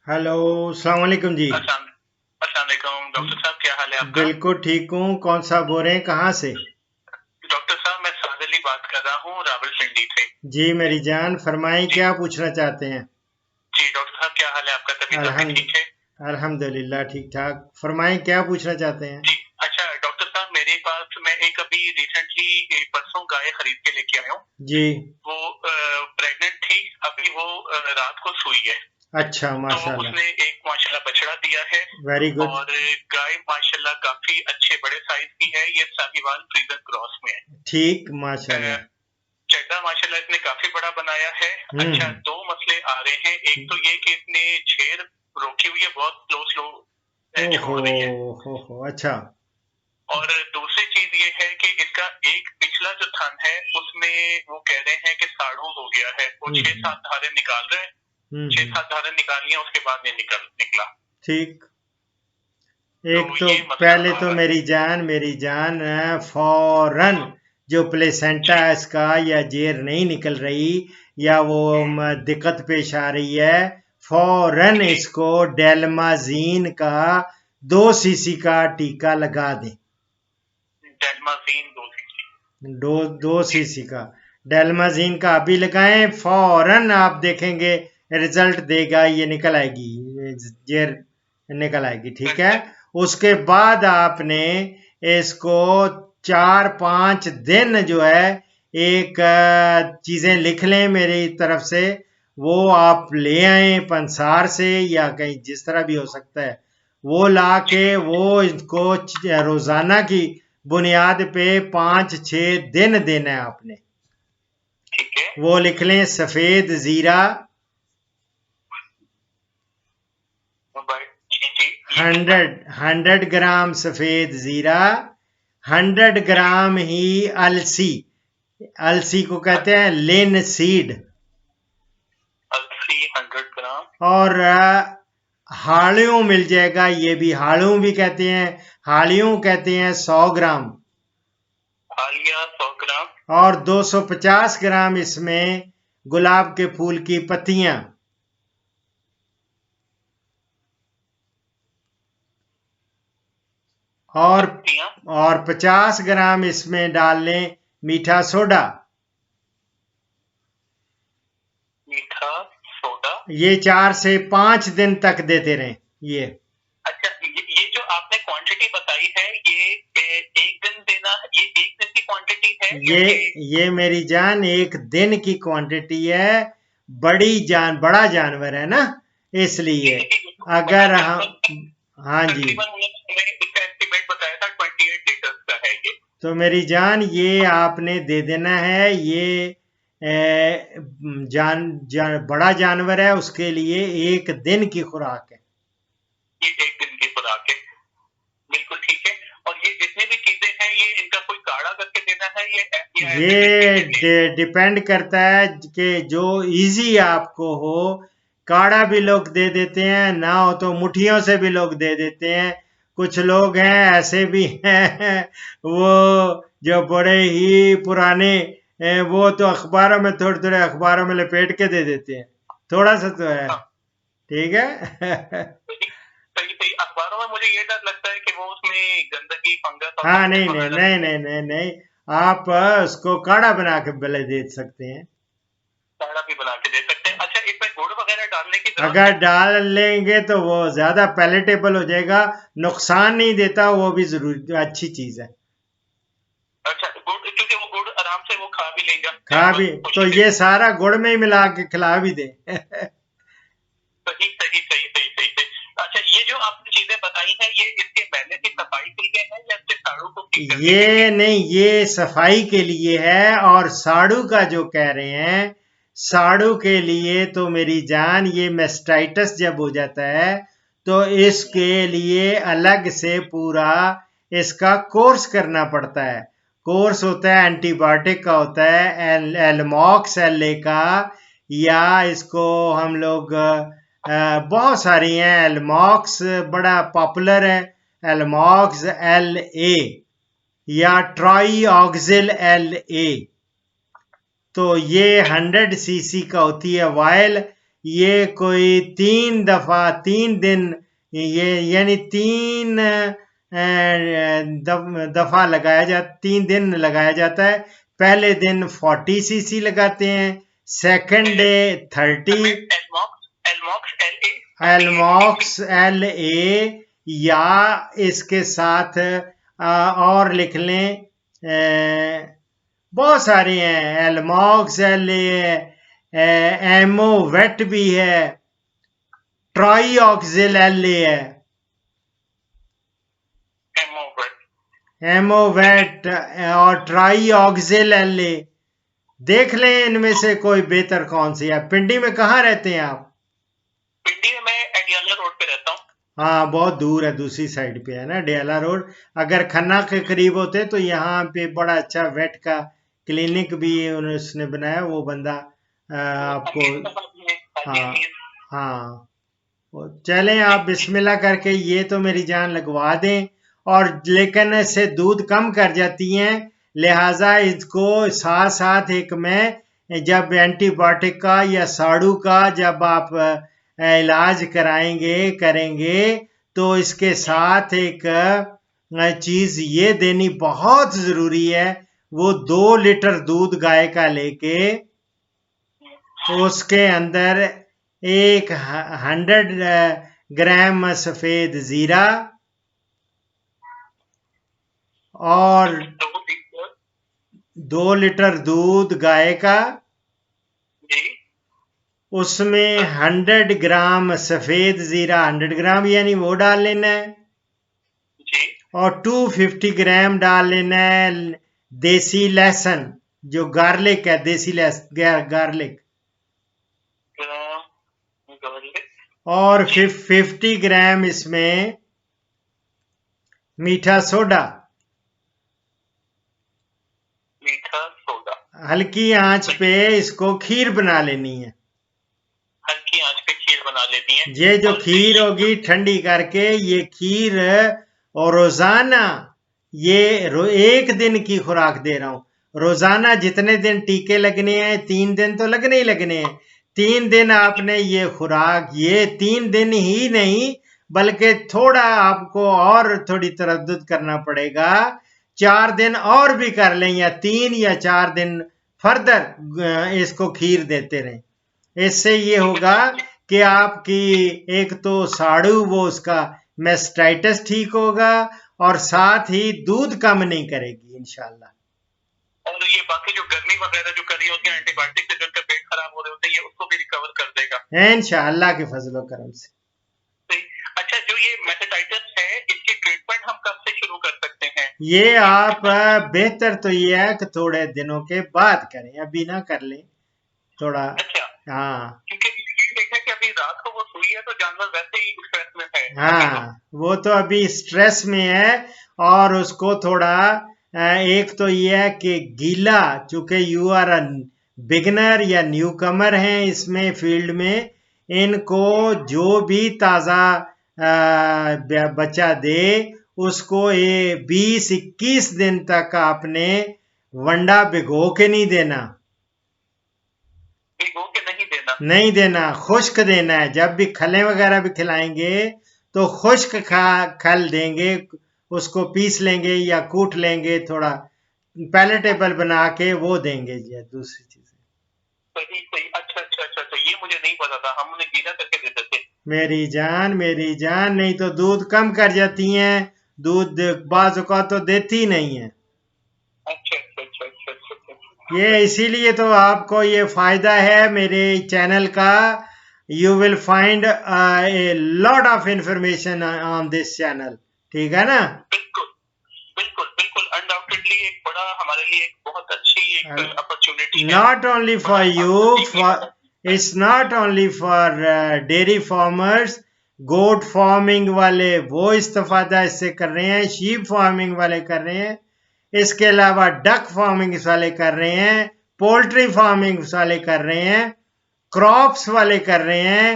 Hello, अस्सलाम वालेकुम जी। अस्सलाम वालेकुम डॉक्टर साहब, क्या हाल है आपका? बिल्कुल ठीक हूँ। कौन सा बोल रहे हैं, कहाँ से? डॉक्टर साहब, मैं साद अली बात कर रहा हूँ रावलपिंडी से। जी मेरी जान, फरमाएं जी क्या पूछना चाहते हैं। जी डॉक्टर साहब, क्या हाल है आपका? तबीयत आपकी अल्हम्द ठीक है? अल्हम्दुलिल्लाह ठीक ठाक। फरमाएं क्या पूछना चाहते हैं। जी। अच्छा डॉक्टर साहब, मेरे पास मैं एक अभी रिसेंटली परसों गाय खरीद के लेके आया हूँ। जी। वो प्रेग्नेंट थी। अभी वो रात को सुई है। अच्छा, तो माशाल्लाह। उसने एक माशाल्लाह बछड़ा दिया है। Very good. और गाय माशाल्लाह काफी अच्छे बड़े साइज की है। ये साहिवाल फ्रीजन क्रॉस में ठीक, है। माशाल्लाह। चड्डा माशाल्लाह इसने काफी बड़ा बनाया है। अच्छा, हम्म। दो मसले आ रहे हैं। एक तो ये कि इसने छेर रोकी हुई है, बहुत स्लो स्लो ओहो। छोड़ रही है। अच्छा। और दूसरी चीज ये है कि इसका एक पिछला जो थन है उसमें वो कह रहे हैं कि साड़ू हो गया है। वो छह हम्म। सात धारे निकाल रहे हैं। छह हम्म। सात धारे निकाली हैं, उसके बाद नहीं निकला। ठीक। तो एक तो ये मसला पहले आ तो रहा है। मेरी जान फौरन जो प्लेसेंटा जी है इसका या जेर नहीं निकल रही या वो दिक्कत पेश आ रही है, फौरन जी। इसको डेलमाजीन का 2 सीसी का टीका लगा दें। डेलमाजीन 2 cc। 2 सीसी का डेलमाजीन का अभी लगाएं, फौरन आप देखेंगे रिजल्ट देगा, ये निकल आएगी, ये जेर निकल आएगी। ठीक है। उसके बाद आपने इसको 4-5 दिन जो है एक चीजें लिख लें मेरी तरफ से, वो आप ले आए पंसार से या कहीं जिस तरह भी हो सकता है, वो ला जी के वो इसको रोजाना की बुनियाद पे 5-6 दिन देना है आपने। ठीक है। वो लिख लें, सफेद जीरा मोबाइल। जी जी। ये कितना? 100 ग्राम सफेद जीरा, 100 ग्राम ही अलसी। अलसी को कहते हैं लिन सीड। अलसी 100 ग्राम। और हाड़ियों मिल जाएगा, ये भी हाड़ियों भी कहते हैं, हाड़ियों कहते हैं 100 ग्राम। आलिया 100 ग्राम। और 250 ग्राम इसमें गुलाब के फूल की पत्तियां। और पत्तियां। और 50 ग्राम इसमें डाल लें मीठा सोडा। मीठा सोडा। ये 4 से 5 दिन तक देते रहें ये। अच्छा, ये जो आपने क्वांटिटी बताई है, ये एक दिन देना है? ये एक दिन की क्वांटिटी है या ये ये? ये मेरी जान एक दिन की क्वांटिटी है। बड़ा जानवर है ना, जी इसलिए जी जी। बड़ा अगर जानवर है। हम, हाँ जी। तकरीबन उन्होंने इसका एस्टिमेट बताया था 28 लीटर का है ये। तो मेरी जान ये आपने दे देना है ये। बड़ा जानवर है, उसके लिए एक दिन की खुराक है। ये एक दिन की खुराक है। बिल्कुल ठीक है। और ये जितनी भी चीजें हैं, ये इनका कोई काढ़ा करके देना है या ऐसे मिलके ये देने हैं? डिपेंड करता है कि जो इजी आपको हो। काढ़ा भी लोग दे देते हैं, ना हो तो मुट्ठियों से भी लोग दे देते हैं। कुछ लोग हैं ऐसे भी हैं वो जो बड़े ही पुराने, वो तो अखबारों में थोड़े थोड़े अखबारों में लपेट के दे देते हैं। थोड़ा सा तो है। हाँ। ठीक है सही सही सही। अखबारों में मुझे ये डर लगता है कि वो उसमें गंदगी, फंगस और हाँ, नहीं फंगस नहीं वगैरह। नहीं नहीं नहीं नहीं, आप उसको काढ़ा बना के भले दे सकते हैं। काढ़ा भी बना के दे सकते हैं। अच्छा, इसमें गुड़ वगैरह डालने की जरूरत अगर है? डाल लेंगे तो वो ज्यादा पैलेटेबल हो जाएगा, नुकसान नहीं देता, वो भी जरूरी अच्छी चीज है। अच्छा, गुड़, क्योंकि वो गुड़ आराम से वो खा भी लेगा खा जानवर भी तो खुशी से। ये सारा गुड़ में ही मिला के खिला भी दे सही सही सही सही सही सही। अच्छा, ये जो आपने चीजें बताई हैं, ये इसके मैले की सफाई के लिए है या इसके साड़ू को ठीक करने के ये लिए? नहीं, ये सफाई के लिए है। और साड़ू का जो कह रहे हैं, साड़ू के लिए तो मेरी जान ये मेस्टाइटिस जब हो जाता है तो इसके लिए अलग से पूरा इसका कोर्स करना पड़ता है। कोर्स होता है, एंटीबायोटिक का होता है, एलमॉक्स एल का, या इसको हम लोग बहुत सारी हैं, एलमॉक्स बड़ा पॉपुलर है, एलमॉक्स एल ए या ट्राई ऑक्सिल एल ए। तो ये 100 सीसी का होती है वायल। ये कोई 3 दफा 3 दिन ये यानी 3 दफा लगाया जाता 3 दिन लगाया जाता है। पहले दिन 40 सीसी लगाते हैं, सेकंड डे 30 एलमॉक्स LA या इसके साथ और लिख लें, बहुत सारे हैं, एलमॉक्स LA है, एमो वेट भी है, ट्राईऑक्सिल LA है, एमोवेट और ट्राईऑक्सिल LA। देख लें इनमें से कोई बेहतर कौन सी है। पिंडी में कहाँ रहते हैं आप? पिंडी में मैं अडियाला रोड पे रहता हूँ। हाँ, बहुत दूर है, दूसरी साइड पे है ना डियाला रोड। अगर खन्ना के करीब होते तो यहाँ पे बड़ा अच्छा वेट का क्लिनिक भी उसने बनाया, वो बंदा आपको। हाँ हाँ, चलें आप बिस्मिल्लाह करके ये तो मेरी जान लगवा दें, और लेकिन इससे दूध कम कर जाती हैं, लिहाजा इसको साथ साथ एक में जब एंटीबायोटिक का या साड़ू का जब आप इलाज करेंगे तो इसके साथ एक चीज ये देनी बहुत जरूरी है। वो 2 लीटर दूध गाय का लेके उसके अंदर 100 ग्राम सफेद जीरा और 2 लीटर दूध गाय का, उसमें 100 ग्राम सफेद जीरा 100 ग्राम यानी वो डाल लेना है, और 250 ग्राम डाल लेना है देसी लहसुन, जो गार्लिक है, देसी गार्लिक, और 50 ग्राम इसमें मीठा सोडा। हल्की आंच पे इसको खीर बना लेनी है। हल्की आंच पे खीर बना लेनी है। ये जो खीर होगी ठंडी करके, ये खीर और रोजाना, ये 1 दिन की खुराक दे रहा हूं, रोजाना जितने दिन टीके लगने हैं, 3 दिन तो लगने ही लगने हैं, 3 दिन आपने ये खुराक, ये 3 दिन ही नहीं बल्कि थोड़ा आपको और थोड़ी तरद्दुद करना पड़ेगा, 4 दिन और भी कर लें, या 3 या 4 दिन फर्दर इसको खीर देते रहें। इससे ये होगा कि आपकी एक तो साड़ू वो उसका मेस्टाइटिस ठीक होगा, और साथ ही दूध कम नहीं करेगी इंशाल्लाह। और ये बाकी जो गर्मी वगैरह जो कर रही होती है एंटीबायोटिक से, जो उनका पेट खराब हो रहे होते हैं, ये उसको भी रिकवर कर देगा इंशाल्लाह के फजलो करम से। अच्छा, जो ये मेस्टाइटिस है, इसकी ट्रीटमेंट हम कब से शुरू कर सकते हैं? ये आप बेहतर तो ये है कि थोड़े दिनों के बाद करें, अभी ना कर लें थोड़ा। अच्छा, हाँ, क्योंकि देखा कि अभी रात को वो सोई है तो जानवर वैसे ही स्ट्रेस में है। हाँ, वो तो अभी स्ट्रेस में है, और उसको थोड़ा एक तो ये है कि गीला, चूंकि यू आर अ बिगनर या न्यू कमर हैं इसमें फील्ड में, इनको जो भी ताज़ा बच्चा दे उसको 20-21 दिन तक आपने वंडा भिगो के नहीं देना, नहीं देना, खुश्क देना है। जब भी खलें वगैरह भी खिलाएंगे तो खुश्क खल देंगे, उसको पीस लेंगे या कूट लेंगे, थोड़ा पैलेटेबल बना के वो देंगे। ये दूसरी चीज सही। अच्छा, ये मुझे नहीं पता था, हम उन्हें गीला करके देते थे। मेरी जान, नहीं तो दूध कम कर जाती हैं, दूध बाज़ औक़ात तो देती नहीं है। अच्छा। ये इसीलिए तो आपको ये फायदा है मेरे चैनल का। You will find a lot of information on this channel, ठीक है ना? बिल्कुल अनडाउटेडली एक बड़ा हमारे लिए एक बहुत अच्छी एक अपॉर्चुनिटी है। Not only for you, it's not only for dairy farmers, goat farming वाले वो इस्तेफादा इससे कर रहे हैं, शीप फार्मिंग वाले कर रहे हैं, इसके अलावा डक फार्मिंग वाले कर रहे हैं, पोल्ट्री फार्मिंग वाले कर रहे हैं, क्रॉप्स वाले कर रहे हैं,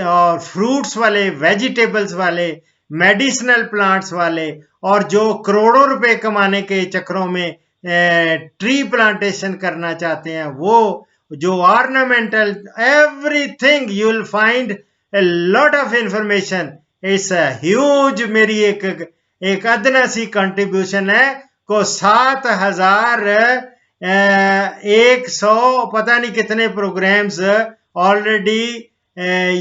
और फ्रूट्स वाले, वेजिटेबल्स वाले, मेडिसिनल प्लांट्स वाले, और जो करोड़ों रुपए कमाने के चक्करों में ट्री प्लांटेशन करना चाहते हैं वो, जो ornamental, everything you will find a lot of information. It's huge. मेरी एक अदना सी कंट्रीब्यूशन है को 7,100 पता नहीं कितने प्रोग्राम्स ऑलरेडी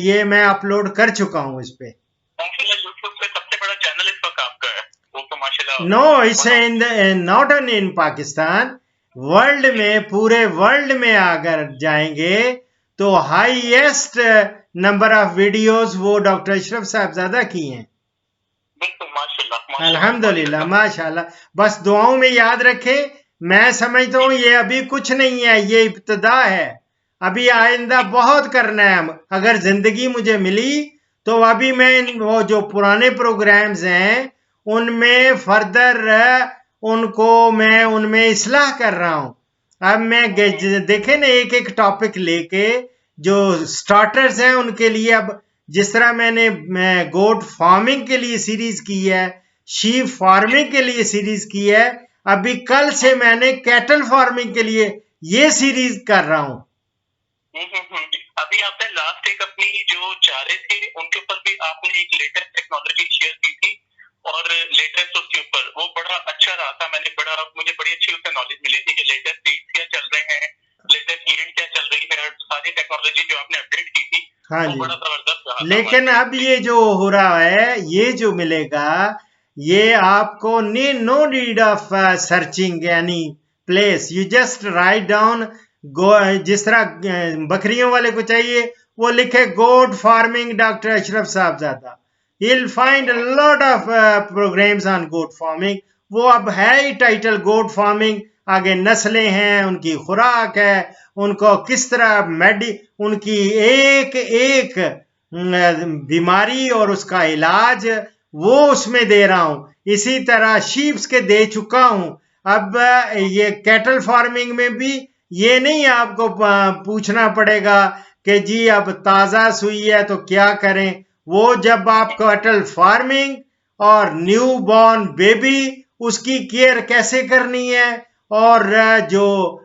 ये मैं अपलोड कर चुका हूं इस पे। यूट्यूब पे सबसे बड़ा चैनल इस वक्त आपका है, वो तो माशाल्लाह। No, it's not only in Pakistan, world में, पूरे वर्ल्ड में अगर जाएंगे तो हाईएस्ट नंबर ऑफ वीडियोस वो डॉक्टर अशरफ साहबजादा की हैं। अल्हम्दुलिल्लाह, माशाल्लाह। बस दुआओं में याद रखें। मैं समझता हूँ ये अभी कुछ नहीं है, ये इब्तदा है। अभी आइंदा बहुत करना है। अगर जिंदगी मुझे मिली तो अभी मैं वो जो पुराने प्रोग्राम्स हैं उनमें फर्दर उनको मैं उनमें इस्लाह कर रहा हूं। अब मैं देखे ना, एक एक टॉपिक लेके जो स्टार्टर्स हैं उनके लिए, अब जिस तरह मैंने गोट फार्मिंग के लिए सीरीज की है, शीप फार्मिंग के लिए सीरीज की है, अभी कल से मैंने कैटल फार्मिंग के लिए ये सीरीज कर रहा हूं। अभी आपने लास्ट एक अपनी जो चारे थे उनके ऊपर भी आपने एक लेटेस्ट टेक्नोलॉजी शेयर की थी, और लेटेस्ट उसके ऊपर वो बड़ा अच्छा रहा था। मुझे बड़ी अच्छी उससे नॉलेज मिली थी कि लेटेस्ट सीड्स क्या चल रहे हैं, लेटेस्ट यील्ड क्या चल रही है, सारी टेक्नोलॉजी जो आपने अपडेट की थी। हाँ वो जी, बड़ा जबरदस्त रहा। लेकिन अब ये जो हो रहा है, ये जो मिलेगा, ये आपको no need of searching any place, you just write down. जिस तरह बकरियों वाले को चाहिए वो लिखे goat farming doctor Ashraf Sahibzada, you'll find a lot of programs on goat farming। वो अब है ही टाइटल गोट फार्मिंग, आगे नस्लें हैं, उनकी खुराक है, उनको किस तरह उनकी एक एक बीमारी और उसका इलाज वो उसमें दे रहा हूं। इसी तरह शीप्स के दे चुका हूं। अब ये कैटल फार्मिंग में भी ये नहीं आपको पूछना पड़ेगा कि जी अब ताजा सुई है तो क्या करें। वो जब आप कैटल फार्मिंग और न्यू बॉर्न बेबी उसकी केयर कैसे करनी है, और जो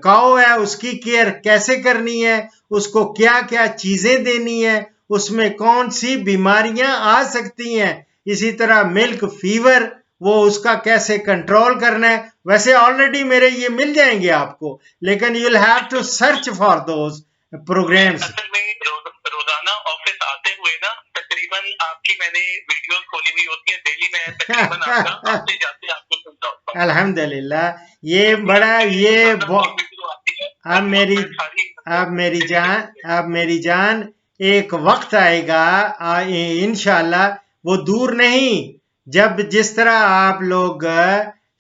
काऊ है उसकी केयर कैसे करनी है, उसको क्या क्या चीजें देनी है, उसमें कौन सी बीमारियां आ सकती हैं, इसी तरह मिल्क फीवर वो उसका कैसे कंट्रोल करना है। वैसे ऑलरेडी मेरे ये मिल जाएंगे आपको, लेकिन you will have to search for those programs. रोजाना ऑफिस आते हुए ना तकरीबन आपकी मैंने वीडियोस खोली हुई होती है डेली में, तकरीबन आते जाते आपको सुनता हूं। अल्हम्दुलिल्लाह, ये बड़ा ये अब मेरी जान एक वक्त आएगा इंशाल्लाह, वो दूर नहीं, जब जिस तरह आप लोग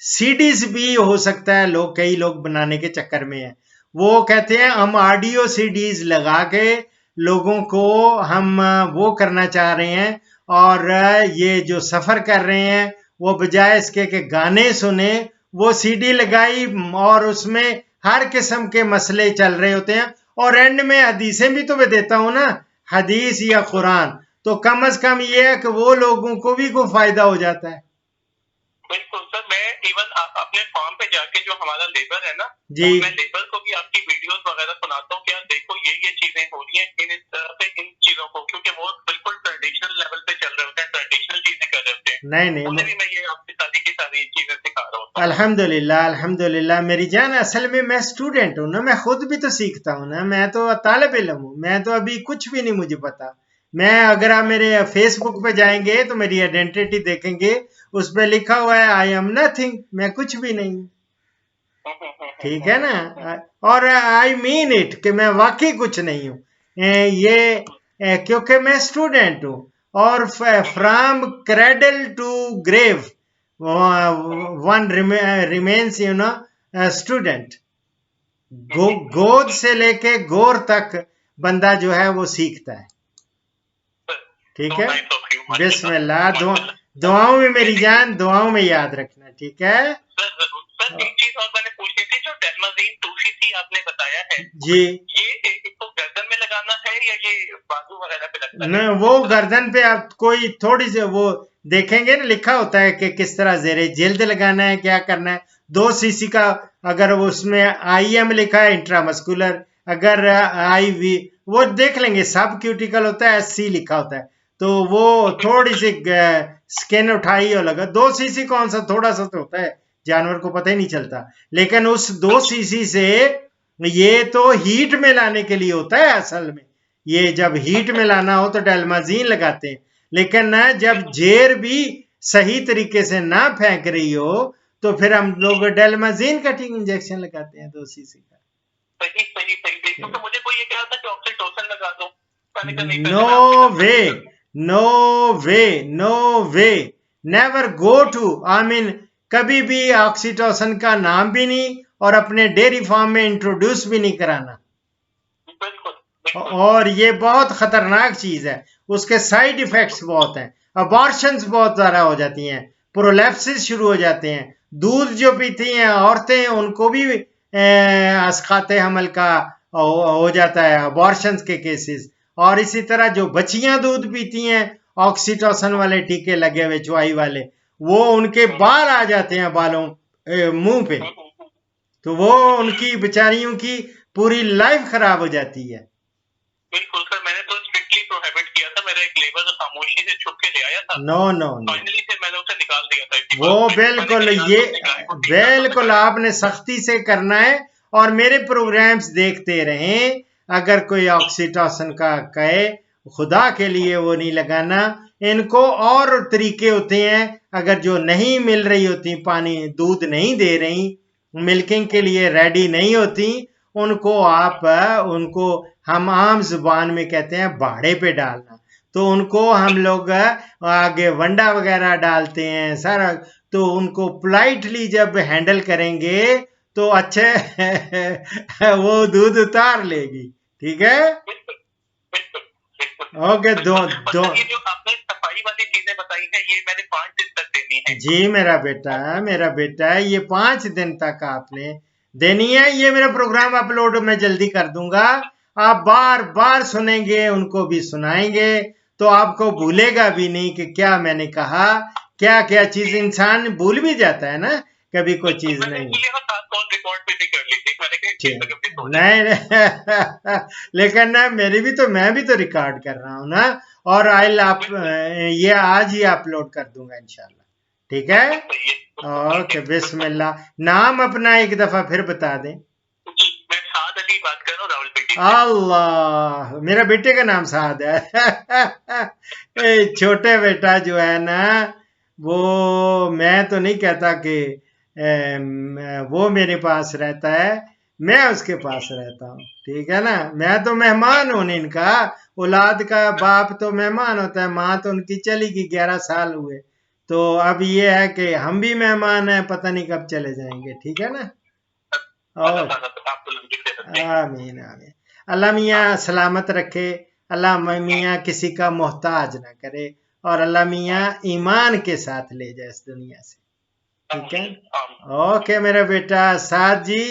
सीडीज भी हो सकता है, कई लोग बनाने के चक्कर में हैं, वो कहते हैं हम ऑडियो सीडीज लगा के लोगों को हम वो करना चाह रहे हैं, और ये जो सफर कर रहे हैं वो बजाय इसके कि गाने सुने, वो सीडी लगाई और उसमें हर किस्म के मसले चल रहे होते हैं, और एंड में हदीसें भी तो मैं देता हूं ना, हदीस या कुरान, तो कम से कम ये है कि वो लोगों को भी कोई फायदा हो जाता है। बिल्कुल सर, मैं इवन अपने फार्म पे जाके जो हमारा लेबर है ना जी, मैं लेबर को भी आपकी वीडियोस वगैरह सुनाता हूँ कि यार देखो ये चीजें हो रही हैं इन तरह से, इन चीजों को, क्योंकि वो बिल्कुल ट्रेडिशनल लेवल पे चल रहे होते हैं, ट्रेडिशनल चीजें कर रहे होते हैं। नहीं उन्हें भी मैं ये आपकी सारी चीजें सिखा रहा हूँ। अल्हम्दुलिल्लाह, अल्हम्दुलिल्लाह मेरी जान। असल में मैं स्टूडेंट हूँ ना, मैं खुद भी तो सीखता हूँ ना, मैं तो तालिब इल्म हूँ, मैं तो अभी कुछ भी नहीं मुझे पता। मैं अगर आप मेरे फेसबुक पे जाएंगे तो मेरी आइडेंटिटी देखेंगे, उस पर लिखा हुआ है आई एम नथिंग, मैं कुछ भी नहीं। ठीक है ना, और आई मीन इट कि मैं वाकई कुछ नहीं हूँ ये, क्योंकि मैं स्टूडेंट हूँ, और from cradle to grave one remains student. गोद से लेके गोर तक बंदा जो है वो सीखता है। ठीक है, बिस्मिल्लाह। दुआओं में मेरी जान, दुआओं में याद रखना, ठीक है। सर एक चीज और मैंने पूछनी थी, जो डेल्माजीन टूफी आपने बताया है जी, ये इसको गर्दन में लगाना है या ये बाजू वगैरह पे लगता है? नहीं, वो गर्दन पे आप कोई थोड़ी सी वो देखेंगे ना, लिखा होता है कि किस तरह जेरे जिल्द लगाना है, क्या करना है, 2 सीसी का, अगर वो उसमें IM लिखा है इंट्रामस्कुलर, अगर IV वो देख लेंगे, सब क्यूटिकल होता है, SC लिखा होता है, तो वो थोड़ी सी स्किन उठाई और लगा। 2 सीसी कौन सा, थोड़ा सा तो होता है, जानवर को पता ही नहीं चलता। लेकिन उस 2 सीसी से ये तो हीट में लाने के लिए होता है असल में। ये जब हीट में लाना हो तो डेल्माजीन लगाते हैं, लेकिन ना जब जेर भी सही तरीके से ना फेंक रही हो तो फिर हम लोग डेल्माजीन कटिंग इंजेक्शन लगाते हैं 2 सीसी का। सही सही सही सही। तो मुझे कोई ये कह रहा था कि ऑक्सीटोसिन लगा दो, मैंने कहा नहीं, no way, no way, no way, never go to, I mean कभी भी ऑक्सीटोसिन का नाम भी नहीं और अपने डेयरी फार्म में इंट्रोड्यूस भी नहीं कराना। और ये बहुत खतरनाक चीज है, उसके साइड इफेक्ट्स बहुत हैं, अबॉर्शंस बहुत ज्यादा हो जाती हैं, प्रोलैप्सिस शुरू हो जाते हैं, दूध जो पीती हैं औरतें उनको भी अस्काते हमल का हो जाता है, अबॉर्शंस के केसेस। और इसी तरह जो बच्चियां दूध पीती हैं ऑक्सीटोसिन वाले टीके लगे हुए चुवाई वाले, वो उनके बाल आ जाते हैं बालों मुंह पे, तो वो उनकी बेचारियों की पूरी लाइफ खराब हो जाती है। बिल्कुल सर, मैंने तो स्ट्रिक्टली प्रोहिबिट किया था, मेरा एक लेबर खामोशी से छुप के ले आया था। नो नो नो, फाइनली से मैंने उसे निकाल दिया था। वो बिल्कुल ये बिल्कुल आपने सख्ती से करना है और मेरे प्रोग्राम्स देखते रहें। अगर कोई ऑक्सीटोसिन का कहे, खुदा के लिए वो नहीं लगाना। इनको और तरीके होते हैं, अगर जो नहीं मिल रही होती, पानी दूध नहीं दे रही, मिल्किंग के लिए रेडी नहीं होती, उनको आप उनको हम आम जुबान में कहते हैं बाड़े पे डालना। तो उनको हम लोग आगे वंडा वगैरह डालते हैं सारा, तो उनको पोलाइटली जब हैंडल करेंगे तो अच्छे वो दूध उतार लेगी। ठीक है, ओके। दो ये जो आपने सफाई वाली चीजें बताई है, ये मैंने 5 दिन तक देनी है। जी मेरा बेटा, ये 5 दिन तक आपने देनी है। ये मेरा प्रोग्राम अपलोड मैं जल्दी कर दूंगा, आप बार बार सुनेंगे, उनको भी सुनाएंगे, तो आपको भूलेगा भी नहीं कि क्या मैंने कहा। क्या क्या चीज इंसान भूल भी जाता है ना, कभी कोई चीज नहीं। नहीं लेकिन ना मेरी भी तो, मैं भी तो रिकॉर्ड कर रहा हूँ ना, और ये आज ही अपलोड कर दूंगा इंशाल्लाह। ठीक है, ओके, बिस्मिल्लाह। नाम अपना एक दफा फिर बता दें। बात कर रहा हूँ रावलपिंडी। अल्लाह, मेरा बेटे का नाम साद है। छोटे बेटा जो है ना, वो मैं तो नहीं कहता कि वो मेरे पास रहता है, मैं उसके पास रहता हूँ। ठीक है ना, मैं तो मेहमान हूँ इनका। औलाद का बाप तो मेहमान होता है, माँ तो उनकी चली गई, 11 साल हुए। तो अब ये है कि हम भी मेहमान हैं, पता नहीं कब चले जाएंगे। ठीक है ना, और आमीन आमीन। अल्लाह मियाँ सलामत रखे, अल्लाह मियाँ किसी का मोहताज ना करे, और अल्लाह मियाँ ईमान के साथ ले जाए इस दुनिया से। ठीक है, ओके मेरा बेटा साद जी,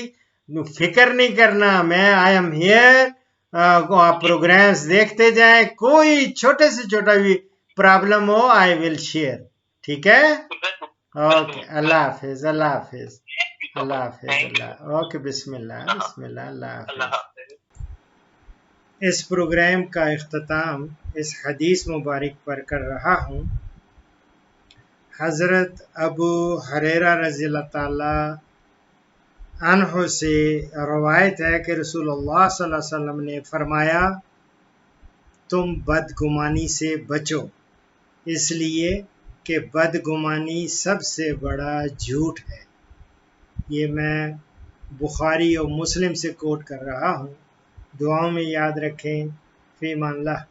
फिक्र नहीं करना, मैं आई एम हियर। आप प्रोग्राम्स देखते जाएं, कोई छोटे से छोटा भी प्रॉब्लम हो आई विल शेयर। ठीक है, ओके, अल्लाह हाफिज, अल्लाह हाफिज, अल्लाह हाफिज, अल्लाह, ओके, बिस्मिल्लाह बिस्मिल्लाह, अल्लाह हाफिज। इस प्रोग्राम का इख्तिताम इस हदीस मुबारक पर कर रहा हूँ। हज़रत अबू हुरैरा रज़ियल्लाहु ताला अन्हु से रवायत है कि रसूलुल्लाह सल्लल्लाहु अलैहि वसल्लम ने फरमाया, तुम बदगुमानी से बचो, इसलिए कि बदगुमानी सबसे बड़ा झूठ है। ये मैं बुखारी और मुस्लिम से कोट कर रहा हूँ। दुआओं में याद रखें। फ़ी अमान अल्लाह।